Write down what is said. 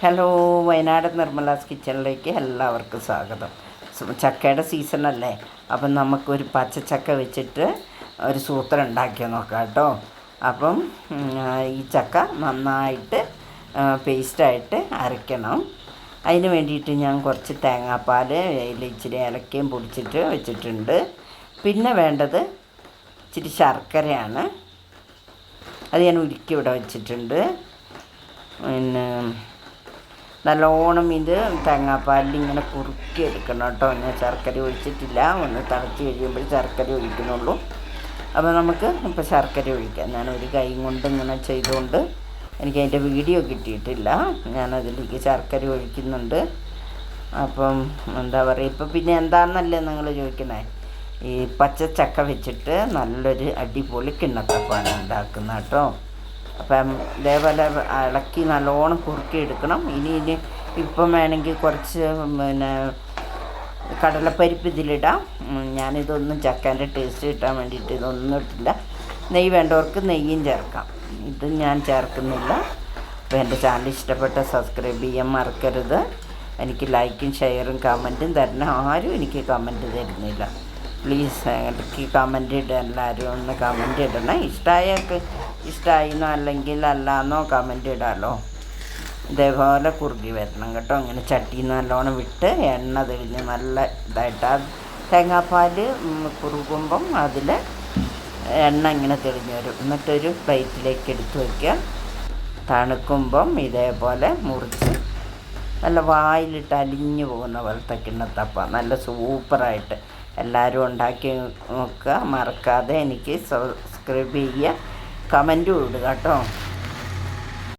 Hello, Wayanad നിർമ്മലാസ് കിച്ചണിലേക്ക് എല്ലാവർക്കും സ്വാഗതം. ചക്കയുടെ സീസണല്ലേ, അപ്പം നമുക്കൊരു പച്ചച്ചക്ക വെച്ചിട്ട് ഒരു സൂത്രം ഉണ്ടാക്കി നോക്കാം കേട്ടോ. അപ്പം ഈ ചക്ക നന്നായിട്ട് പേസ്റ്റായിട്ട് അരയ്ക്കണം. അതിന് വേണ്ടിയിട്ട് ഞാൻ കുറച്ച് തേങ്ങാപ്പാൽ ഇച്ചിരി ഏലക്കയും പൊടിച്ചിട്ട് വെച്ചിട്ടുണ്ട്. പിന്നെ വേണ്ടത് ഇച്ചിരി ശർക്കരയാണ്. അത് ഞാൻ ഉരുക്കി ഇവിടെ വെച്ചിട്ടുണ്ട്. പിന്നെ നല്ലോണം ഇത് തേങ്ങാപ്പാലിൽ ഇങ്ങനെ കുറുക്കി എടുക്കണം കേട്ടോ. ഞാൻ ശർക്കര ഒഴിച്ചിട്ടില്ല, ഒന്ന് തിളച്ച് കഴിയുമ്പോൾ ശർക്കര ഒഴിക്കുന്നുള്ളൂ. അപ്പോൾ നമുക്ക് ഇപ്പോൾ ശർക്കര ഒഴിക്കാം. ഞാനൊരു കൈ കൊണ്ട് ഇങ്ങനെ ചെയ്തുകൊണ്ട് എനിക്കതിൻ്റെ വീഡിയോ കിട്ടിയിട്ടില്ല. ഞാനതിലേക്ക് ശർക്കര ഒഴിക്കുന്നുണ്ട്. അപ്പം എന്താ പറയുക, ഇപ്പം പിന്നെ എന്താണെന്നല്ലേ നിങ്ങൾ ചോദിക്കണേ, ഈ പച്ചച്ചക്ക വെച്ചിട്ട് നല്ലൊരു അടിപൊളി കിണ്ണത്തപ്പാണ് ഉണ്ടാക്കുന്നത് കേട്ടോ. അപ്പം ഇതേപോലെ ഇളക്കി നല്ലോണം കുറുക്കി എടുക്കണം. ഇനി ഇപ്പം വേണമെങ്കിൽ കുറച്ച് പിന്നെ കടലപ്പരിപ്പ് ഇതിലിടാം. ഞാനിതൊന്നും ചക്കേൻ്റെ ടേസ്റ്റ് കിട്ടാൻ വേണ്ടിയിട്ട് ഇതൊന്നും ഇട്ടില്ല. നെയ്യ് വേണ്ടവർക്ക് നെയ്യും ചേർക്കാം. ഇത് ഞാൻ ചേർക്കുന്നില്ല. അപ്പോൾ എൻ്റെ ചാനൽ ഇഷ്ടപ്പെട്ട സബ്സ്ക്രൈബ് ചെയ്യാൻ മറക്കരുത്. എനിക്ക് ലൈക്കും ഷെയറും കമൻറ്റും തരണം. ആരും എനിക്ക് കമൻറ്റ് തരുന്നില്ല. പ്ലീസ് എനിക്ക് കമൻറ്റ് ഇടുക. എല്ലാവരും ഒന്ന് കമൻറ്റ് ഇടണം. ഇഷ്ടമായിന്നോ അല്ലെങ്കിൽ അല്ലാന്നോ കമൻറ്റ് ഇടാമല്ലോ. ഇതേപോലെ കുറുകി വരണം കേട്ടോ. അങ്ങനെ ചട്ടിയിൽ നല്ലോണം വിട്ട് എണ്ണ തെളിഞ്ഞ് നല്ല ഇതായിട്ട് ആ തേങ്ങാപ്പാൽ കുറുകുമ്പം അതിൽ എണ്ണ ഇങ്ങനെ തെളിഞ്ഞ് വരും. എന്നിട്ടൊരു പ്ലേറ്റിലേക്ക് എടുത്ത് വയ്ക്കുക. തണുക്കുമ്പം ഇതേപോലെ മുറിച്ച് നല്ല വായിലിട്ട് അലിഞ്ഞു പോകുന്ന പോലത്തെ കിണ്ണത്തപ്പ നല്ല സൂപ്പറായിട്ട് എല്ലാവരും ഉണ്ടാക്കി നോക്കുക. മറക്കാതെ എനിക്ക് സബ്സ്ക്രൈബ് ചെയ്യുക, കമൻറ്റും ഇടുക കേട്ടോ.